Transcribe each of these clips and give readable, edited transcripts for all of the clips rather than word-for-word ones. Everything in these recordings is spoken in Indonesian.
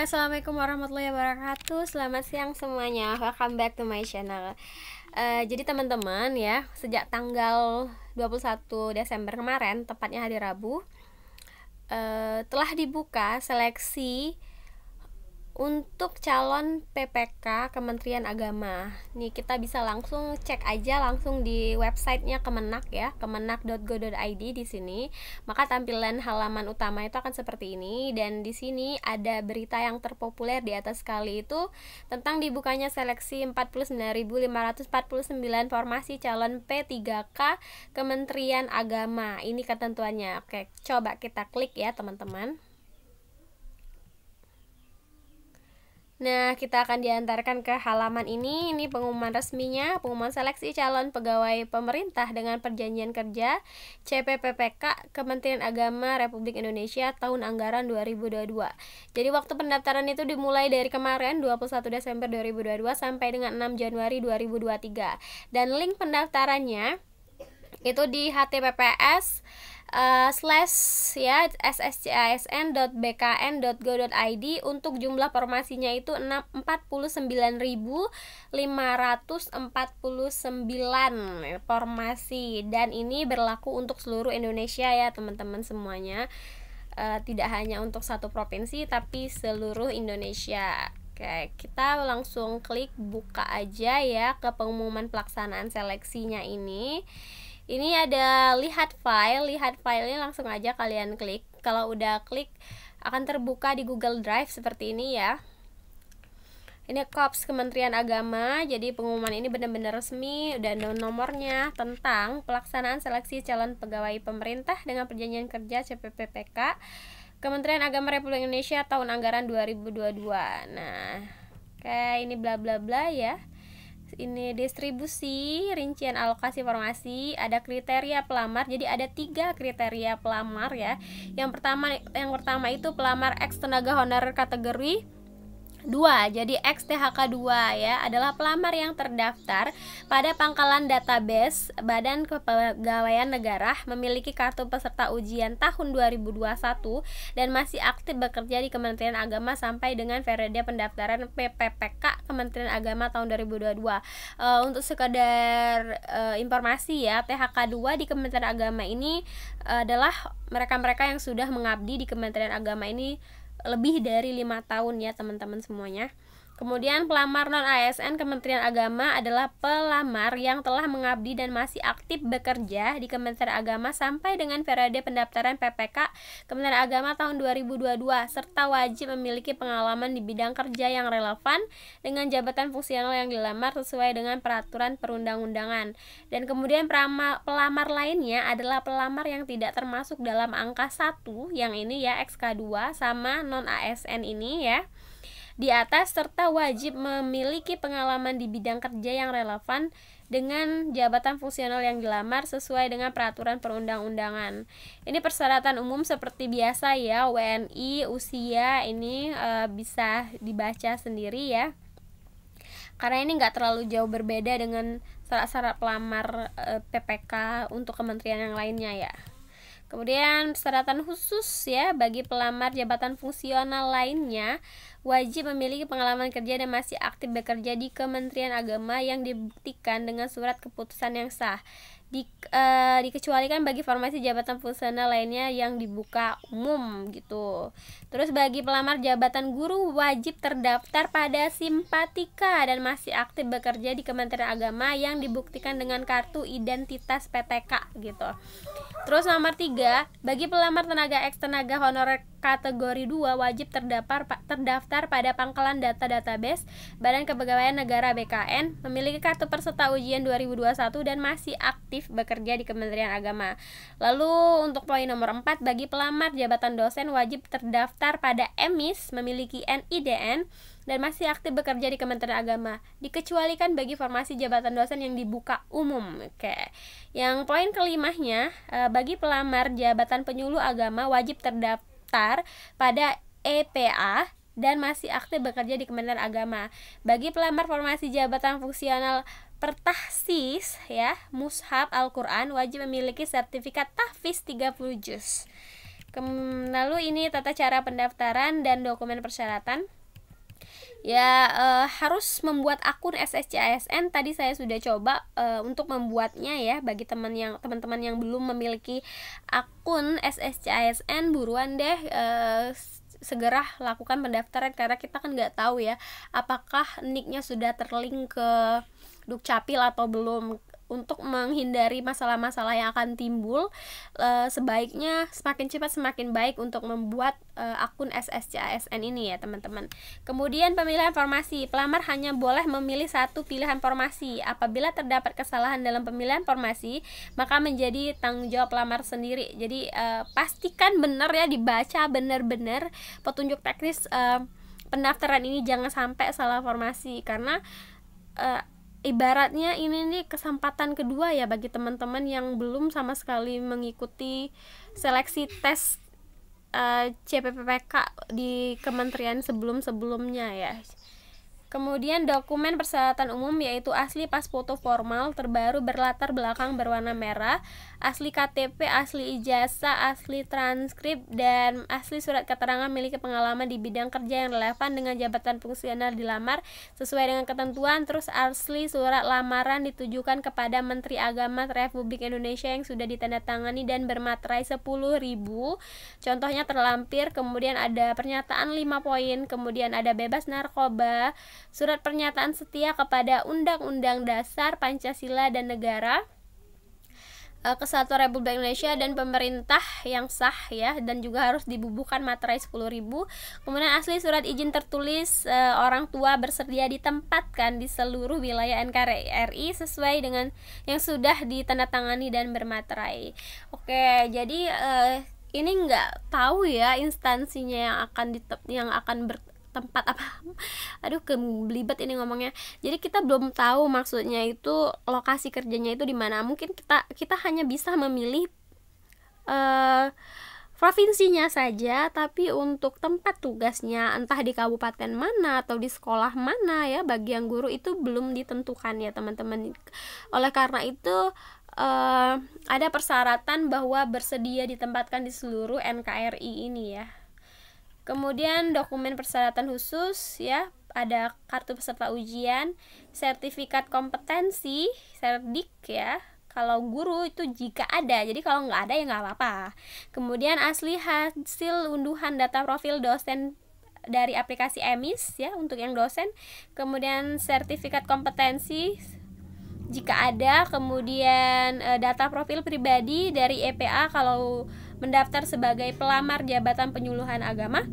Assalamualaikum warahmatullahi wabarakatuh. Selamat siang semuanya. Welcome back to my channel. Jadi teman-teman ya, sejak tanggal 21 Desember kemarin, tepatnya hari Rabu, telah dibuka seleksi untuk calon PPK Kementerian Agama. Nih kita bisa langsung cek aja langsung di websitenya Kemenak ya, kemenak.go.id di sini. Maka tampilan halaman utama itu akan seperti ini, dan di sini ada berita yang terpopuler di atas sekali itu tentang dibukanya seleksi 49.549 formasi calon P3K Kementerian Agama. Ini ketentuannya. Oke, coba kita klik ya teman-teman. Nah, kita akan diantarkan ke halaman ini pengumuman resminya, pengumuman seleksi calon pegawai pemerintah dengan perjanjian kerja CPPPK Kementerian Agama Republik Indonesia tahun anggaran 2022. Jadi waktu pendaftaran itu dimulai dari kemarin 21 Desember 2022 sampai dengan 6 Januari 2023. Dan link pendaftarannya itu di https /sscasn.bkn.go.id. untuk jumlah formasinya itu 49.549 formasi, dan ini berlaku untuk seluruh Indonesia ya teman-teman semuanya, tidak hanya untuk satu provinsi tapi seluruh Indonesia. Oke, kita langsung klik buka aja ya ke pengumuman pelaksanaan seleksinya ini. Ini ada lihat filenya langsung aja kalian klik. Kalau udah klik akan terbuka di Google Drive seperti ini ya. Ini KOPS Kementerian Agama. Jadi pengumuman ini benar-benar resmi dan nomornya tentang pelaksanaan seleksi calon pegawai pemerintah dengan perjanjian kerja CPPPK Kementerian Agama Republik Indonesia tahun anggaran 2022. Nah, oke, ini bla bla bla ya. Ini distribusi, rincian alokasi formasi, ada kriteria pelamar. Jadi ada 3 kriteria pelamar ya. Yang pertama itu pelamar ex tenaga honorer kategori 2, jadi XTHK 2 ya, adalah pelamar yang terdaftar pada pangkalan database Badan Kepegawaian Negara, memiliki kartu peserta ujian tahun 2021 dan masih aktif bekerja di Kementerian Agama sampai dengan periode pendaftaran PPPK Kementerian Agama tahun 2022. Untuk sekedar informasi ya, THK 2 di Kementerian Agama ini adalah mereka-mereka yang sudah mengabdi di Kementerian Agama ini lebih dari 5 tahun ya teman-teman semuanya. Kemudian pelamar non ASN Kementerian Agama adalah pelamar yang telah mengabdi dan masih aktif bekerja di Kementerian Agama sampai dengan periode pendaftaran PPK Kementerian Agama tahun 2022 serta wajib memiliki pengalaman di bidang kerja yang relevan dengan jabatan fungsional yang dilamar sesuai dengan peraturan perundang-undangan. Dan kemudian pelamar lainnya adalah pelamar yang tidak termasuk dalam angka 1 yang ini ya, XK2 sama non ASN ini ya di atas, serta wajib memiliki pengalaman di bidang kerja yang relevan dengan jabatan fungsional yang dilamar sesuai dengan peraturan perundang-undangan. Ini persyaratan umum seperti biasa ya, WNI, usia ini bisa dibaca sendiri ya, karena ini nggak terlalu jauh berbeda dengan syarat-syarat pelamar PPK untuk kementerian yang lainnya ya. Kemudian persyaratan khusus ya, bagi pelamar jabatan fungsional lainnya wajib memiliki pengalaman kerja dan masih aktif bekerja di Kementerian Agama yang dibuktikan dengan surat keputusan yang sah. Dikecualikan bagi formasi jabatan fungsional lainnya yang dibuka umum gitu. Terus bagi pelamar jabatan guru wajib terdaftar pada Simpatika dan masih aktif bekerja di Kementerian Agama yang dibuktikan dengan kartu identitas PTK gitu. Terus nomor 3, bagi pelamar tenaga ex tenaga honorer kategori 2 wajib terdaftar pada pangkalan data database Badan Kepegawaian Negara BKN, memiliki kartu peserta ujian 2021 dan masih aktif bekerja di Kementerian Agama. Lalu untuk poin nomor 4, bagi pelamar jabatan dosen wajib terdaftar pada EMIS, memiliki NIDN dan masih aktif bekerja di Kementerian Agama. Dikecualikan bagi formasi jabatan dosen yang dibuka umum. Oke. Yang poin kelimanya, bagi pelamar jabatan penyuluh agama wajib terdaftar pada EPA dan masih aktif bekerja di Kementerian Agama. Bagi pelamar formasi jabatan fungsional pertahsis ya, mushaf Al-Quran wajib memiliki sertifikat tahfiz 30 juz. Lalu ini tata cara pendaftaran dan dokumen persyaratan. Ya, harus membuat akun SSCASN. Tadi saya sudah coba untuk membuatnya ya. Bagi teman-teman yang belum memiliki akun SSCASN, buruan deh segera lakukan pendaftaran, karena kita kan nggak tahu ya apakah nicknya sudah terlink ke Dukcapil atau belum. Untuk menghindari masalah-masalah yang akan timbul, sebaiknya semakin cepat semakin baik untuk membuat akun SSCASN ini ya teman-teman. Kemudian pemilihan formasi. Pelamar hanya boleh memilih satu pilihan formasi. Apabila terdapat kesalahan dalam pemilihan formasi, maka menjadi tanggung jawab pelamar sendiri. Jadi pastikan benar ya, dibaca benar-benar petunjuk teknis pendaftaran ini, jangan sampai salah formasi, karena ibaratnya ini nih kesempatan kedua ya bagi teman-teman yang belum sama sekali mengikuti seleksi tes CPPPK di kementerian sebelum-sebelumnya ya. Kemudian dokumen persyaratan umum yaitu asli pas foto formal terbaru berlatar belakang berwarna merah, asli KTP, asli ijazah, asli transkrip, dan asli surat keterangan memiliki pengalaman di bidang kerja yang relevan dengan jabatan fungsional dilamar sesuai dengan ketentuan. Terus asli surat lamaran ditujukan kepada Menteri Agama Republik Indonesia yang sudah ditandatangani dan bermaterai 10.000. Contohnya terlampir. Kemudian ada pernyataan 5 poin, kemudian ada bebas narkoba, surat pernyataan setia kepada Undang-Undang Dasar Pancasila dan negara, Kesatuan Republik Indonesia dan pemerintah yang sah ya, dan juga harus dibubuhkan materai 10.000. Kemudian asli surat izin tertulis orang tua bersedia ditempatkan di seluruh wilayah NKRI sesuai dengan yang sudah ditandatangani dan bermaterai. Oke, jadi ini nggak tahu ya instansinya yang akan bertempat apa, aduh belibet ini ngomongnya. Jadi kita belum tahu maksudnya itu lokasi kerjanya itu di mana. Mungkin kita hanya bisa memilih provinsinya saja, tapi untuk tempat tugasnya entah di kabupaten mana atau di sekolah mana ya, bagi yang guru itu belum ditentukan ya teman-teman. Oleh karena itu ada persyaratan bahwa bersedia ditempatkan di seluruh NKRI ini ya. Kemudian dokumen persyaratan khusus ya, ada kartu peserta ujian, sertifikat kompetensi, serdik ya, kalau guru itu jika ada, jadi kalau nggak ada ya nggak apa-apa. Kemudian asli hasil unduhan data profil dosen dari aplikasi EMIS ya untuk yang dosen. Kemudian sertifikat kompetensi jika ada, kemudian data profil pribadi dari EPA kalau mendaftar sebagai pelamar jabatan penyuluhan agama.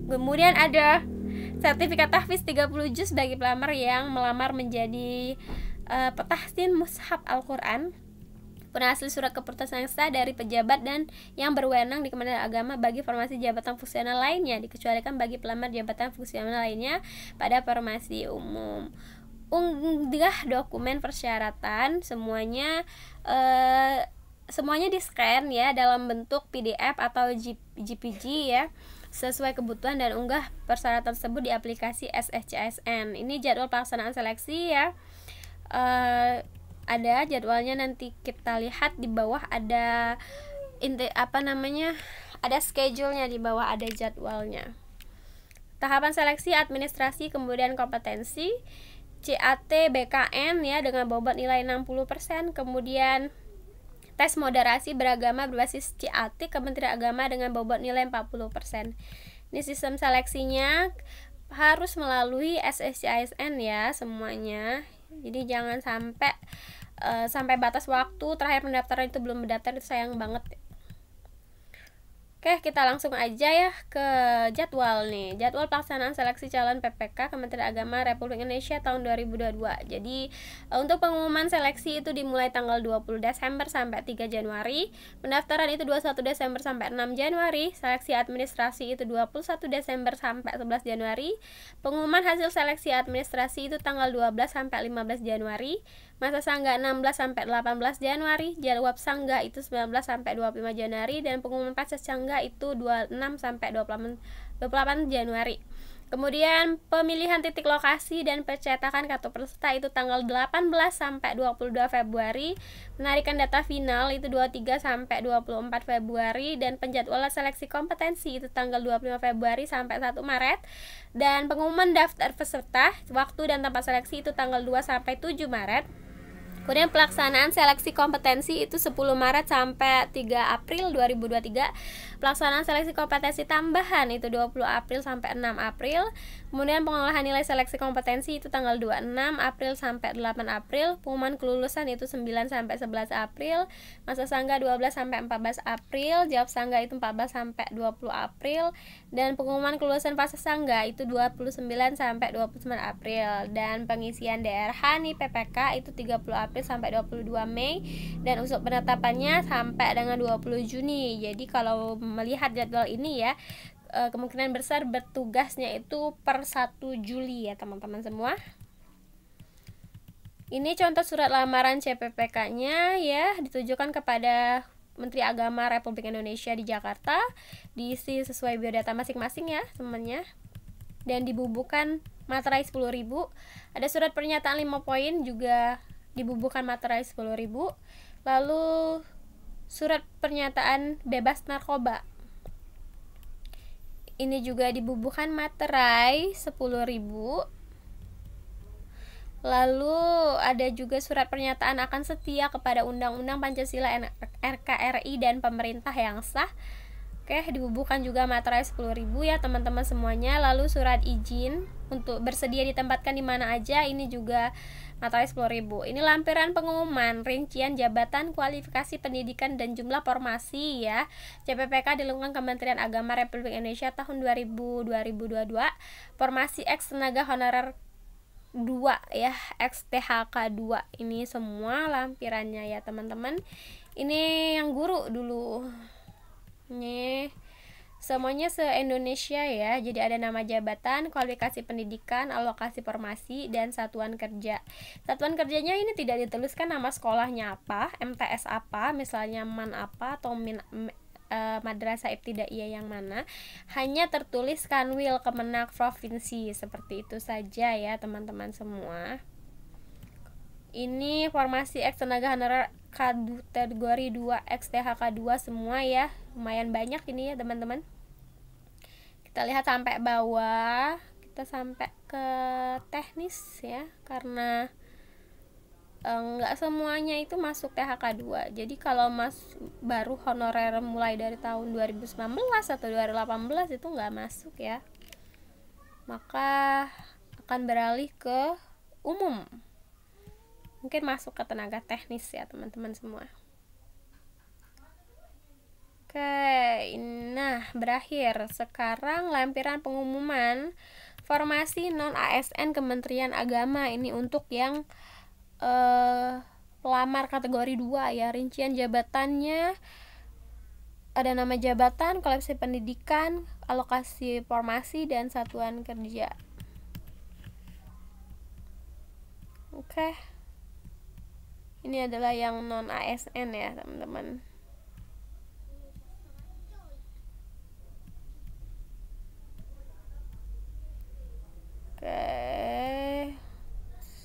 Kemudian ada sertifikat tahfiz 30 juz bagi pelamar yang melamar menjadi petahsin mushaf Al-Quran. Asli surat keputusan yang sah dari pejabat dan yang berwenang di Kementerian Agama bagi formasi jabatan fungsional lainnya, dikecualikan bagi pelamar jabatan fungsional lainnya pada formasi umum. Unggah dokumen persyaratan semuanya di scan ya dalam bentuk PDF atau JPG ya sesuai kebutuhan, dan unggah persyaratan tersebut di aplikasi SSCASN. Ini jadwal pelaksanaan seleksi ya. Ada jadwalnya, nanti kita lihat di bawah ada ada schedule-nya, di bawah ada jadwalnya. Tahapan seleksi administrasi, kemudian kompetensi CAT BKN ya dengan bobot nilai 60%, kemudian tes moderasi beragama berbasis CAT Kementerian Agama dengan bobot nilai 40%. Ini sistem seleksinya harus melalui SSCASN ya semuanya. Jadi jangan sampai batas waktu terakhir pendaftaran itu belum mendaftar, itu sayang banget. Oke, kita langsung aja ya ke jadwal nih. Jadwal pelaksanaan seleksi calon PPK Kementerian Agama Republik Indonesia tahun 2022. Jadi untuk pengumuman seleksi itu dimulai tanggal 20 Desember sampai 3 Januari. Pendaftaran itu 21 Desember sampai 6 Januari. Seleksi administrasi itu 21 Desember sampai 11 Januari. Pengumuman hasil seleksi administrasi itu tanggal 12 sampai 15 Januari. Masa sanggah 16 sampai 18 Januari, jawab sanggah itu 19 sampai 25 Januari, dan pengumuman pasca sanggah itu 26 sampai 28 Januari. Kemudian pemilihan titik lokasi dan pencetakan kartu peserta itu tanggal 18 sampai 22 Februari. Penarikan data final itu 23 sampai 24 Februari dan penjadwalan seleksi kompetensi itu tanggal 25 Februari sampai 1 Maret. Dan pengumuman daftar peserta, waktu dan tempat seleksi itu tanggal 2 sampai 7 Maret. Kemudian pelaksanaan seleksi kompetensi itu 10 Maret sampai 3 April 2023. Pelaksanaan seleksi kompetensi tambahan itu 20 April sampai 6 April. Kemudian pengolahan nilai seleksi kompetensi itu tanggal 26 April sampai 8 April. Pengumuman kelulusan itu 9 sampai 11 April. Masa sangga 12 sampai 14 April. Jawab sangga itu 14 sampai 20 April. Dan pengumuman kelulusan fase sangga itu 29 sampai 29 April. Dan pengisian DRH nih PPK itu 30 April sampai 22 Mei dan usul penetapannya sampai dengan 20 Juni. Jadi kalau melihat jadwal ini ya, kemungkinan besar bertugasnya itu per 1 Juli ya teman-teman semua. Ini contoh surat lamaran CPPK-nya ya, ditujukan kepada Menteri Agama Republik Indonesia di Jakarta, diisi sesuai biodata masing-masing ya temannya, dan dibubuhkan materai 10.000. Ada surat pernyataan 5 poin juga dibubuhkan materai 10.000. Lalu surat pernyataan bebas narkoba ini juga dibubuhkan materai 10.000. Lalu ada juga surat pernyataan akan setia kepada Undang-Undang Pancasila NKRI dan pemerintah yang sah. Oke, dibubuhkan juga materai 10.000 ya teman-teman semuanya. Lalu surat izin untuk bersedia ditempatkan di mana aja, ini juga materai 10.000. Ini lampiran pengumuman rincian jabatan, kualifikasi pendidikan dan jumlah formasi ya. CPPK di lingkungan Kementerian Agama Republik Indonesia tahun 2022. Formasi X tenaga honorer 2 ya, XTHK 2. Ini semua lampirannya ya teman-teman. Ini yang guru dulu. Nih semuanya se-Indonesia ya. Jadi ada nama jabatan, kualifikasi pendidikan, alokasi formasi, dan satuan kerja. Satuan kerjanya ini tidak dituliskan nama sekolahnya apa, MTS apa, misalnya MAN apa atau Madrasah Ibtidaiyah yang mana. Hanya tertulis Kanwil Kemenak Provinsi, seperti itu saja ya teman-teman semua. Ini formasi X tenaga honorer kategori 2 XTHK 2 semua ya. Lumayan banyak ini ya teman-teman. Kita lihat sampai bawah, kita sampai ke teknis ya, karena enggak semuanya itu masuk THK 2. Jadi kalau baru honorer mulai dari tahun 2019 atau 2018 itu enggak masuk ya. Maka akan beralih ke umum. Mungkin masuk ke tenaga teknis ya teman-teman semua. Oke, nah berakhir. Sekarang lampiran pengumuman formasi non-ASN Kementerian Agama. Ini untuk yang pelamar kategori 2 ya. Rincian jabatannya ada nama jabatan, kualifikasi pendidikan, alokasi formasi, dan satuan kerja. Oke. Ini adalah yang non ASN ya teman-teman. Oke,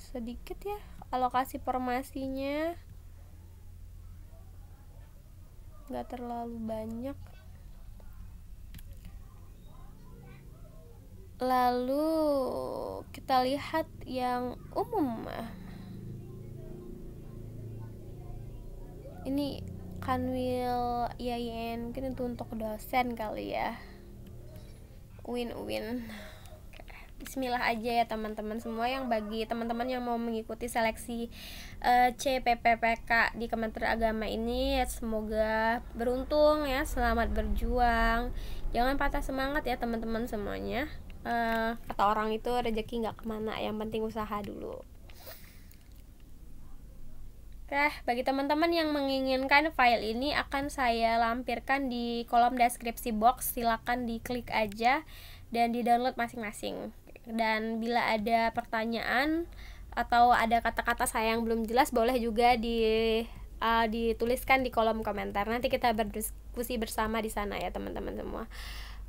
sedikit ya alokasi formasinya, nggak terlalu banyak. Lalu kita lihat yang umum. Ini Kanwil IAIN, mungkin itu untuk dosen kali ya. Win-win. Bismillah aja ya teman-teman semua. Yang bagi teman-teman yang mau mengikuti seleksi CPPPK di Kementerian Agama ini, semoga beruntung ya, selamat berjuang, jangan patah semangat ya teman-teman semuanya. Kata orang itu rezeki nggak kemana, yang penting usaha dulu. Oke, bagi teman-teman yang menginginkan file ini akan saya lampirkan di kolom deskripsi box, silakan diklik aja dan di download masing-masing. Dan bila ada pertanyaan atau ada kata-kata saya yang belum jelas, boleh juga dituliskan di kolom komentar. Nanti kita berdiskusi bersama di sana ya teman-teman semua.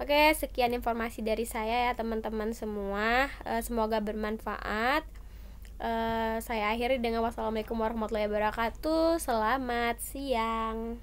Oke, sekian informasi dari saya ya teman-teman semua. Semoga bermanfaat. Saya akhiri dengan wassalamualaikum warahmatullahi wabarakatuh. Selamat siang.